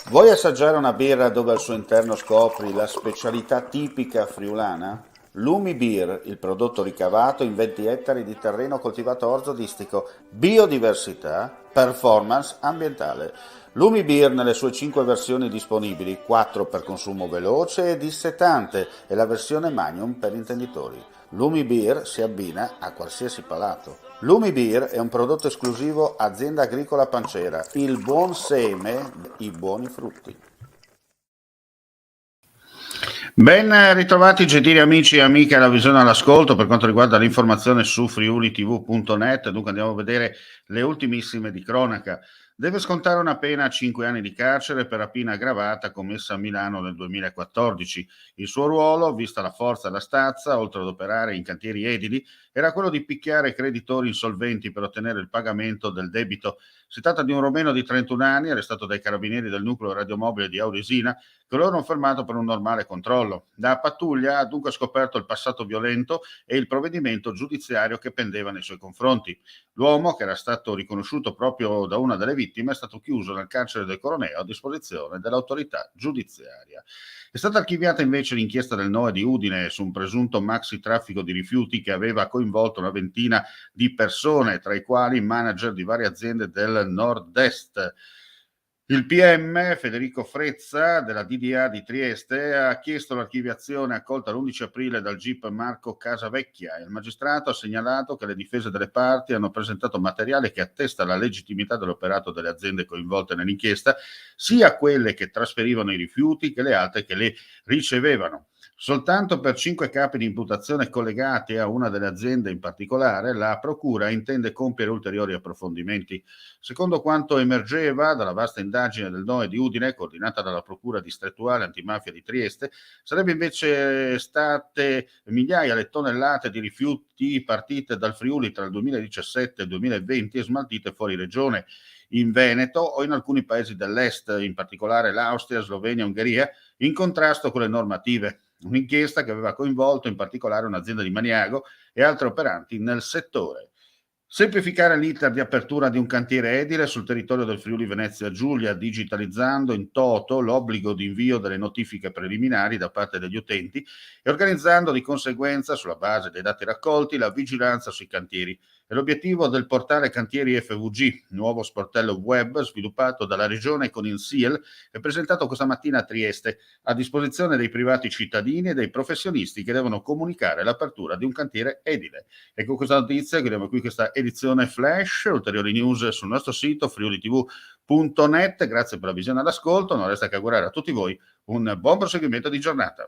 Vuoi assaggiare una birra dove al suo interno scopri la specialità tipica friulana? Lumi Beer, il prodotto ricavato in 20 ettari di terreno coltivato orzodistico, biodiversità, performance ambientale. Lumi Beer nelle sue 5 versioni disponibili, 4 per consumo veloce e dissetante e la versione Magnum per intenditori. Lumi Beer si abbina a qualsiasi palato. Lumi Beer è un prodotto esclusivo Azienda Agricola Pancera, il buon seme, i buoni frutti. Ben ritrovati gentili amici e amiche alla visione all'ascolto per quanto riguarda l'informazione su friulitv.net. Dunque andiamo a vedere le ultimissime di cronaca. Deve scontare una pena a 5 anni di carcere per rapina aggravata commessa a Milano nel 2014. Il suo ruolo, vista la forza e la stazza, oltre ad operare in cantieri edili, era quello di picchiare creditori insolventi per ottenere il pagamento del debito. Si tratta di un romeno di 31 anni, arrestato dai carabinieri del nucleo radiomobile di Auresina, che lo hanno fermato per un normale controllo. La pattuglia ha dunque scoperto il passato violento e il provvedimento giudiziario che pendeva nei suoi confronti. L'uomo, che era stato riconosciuto proprio da una delle vittime, è stato chiuso nel carcere del Coroneo a disposizione dell'autorità giudiziaria. È stata archiviata invece l'inchiesta del NOE di Udine su un presunto maxi traffico di rifiuti che aveva coinvolto una ventina di persone, tra i quali manager di varie aziende del nord-est. Il PM Federico Frezza della DDA di Trieste ha chiesto l'archiviazione accolta l'11 aprile dal GIP Marco Casavecchia. Il magistrato ha segnalato che le difese delle parti hanno presentato materiale che attesta la legittimità dell'operato delle aziende coinvolte nell'inchiesta, sia quelle che trasferivano i rifiuti che le altre che le ricevevano. Soltanto per 5 capi di imputazione collegati a una delle aziende in particolare, la Procura intende compiere ulteriori approfondimenti. Secondo quanto emergeva dalla vasta indagine del NOE di Udine, coordinata dalla Procura distrettuale antimafia di Trieste, sarebbe invece state migliaia le tonnellate di rifiuti partite dal Friuli tra il 2017 e il 2020 e smaltite fuori regione, in Veneto o in alcuni paesi dell'est, in particolare l'Austria, Slovenia e Ungheria, in contrasto con le normative. Un'inchiesta che aveva coinvolto in particolare un'azienda di Maniago e altri operanti nel settore. Semplificare l'iter di apertura di un cantiere edile sul territorio del Friuli Venezia Giulia, digitalizzando in toto l'obbligo di invio delle notifiche preliminari da parte degli utenti e organizzando di conseguenza, sulla base dei dati raccolti, la vigilanza sui cantieri. È l'obiettivo del portale Cantieri FVG, nuovo sportello web sviluppato dalla Regione con il SIEL e presentato questa mattina a Trieste, a disposizione dei privati cittadini e dei professionisti che devono comunicare l'apertura di un cantiere edile. E con questa notizia chiudiamo qui questa edizione flash. Ulteriori news sul nostro sito friulitv.net. Grazie per la visione e l'ascolto. Non resta che augurare a tutti voi un buon proseguimento di giornata.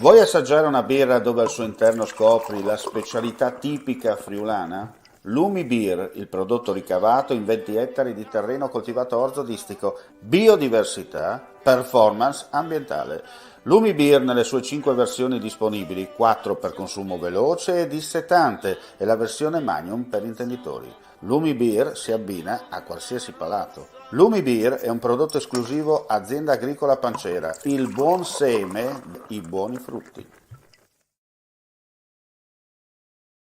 Vuoi assaggiare una birra dove al suo interno scopri la specialità tipica friulana? Lumi Beer, il prodotto ricavato in 20 ettari di terreno coltivato orzodistico, biodiversità, performance ambientale. Lumi Beer nelle sue 5 versioni disponibili, 4 per consumo veloce e dissetante e la versione Magnum per intenditori. Lumi Beer si abbina a qualsiasi palato. Lumi Beer è un prodotto esclusivo Azienda Agricola Pancera, il buon seme, i buoni frutti.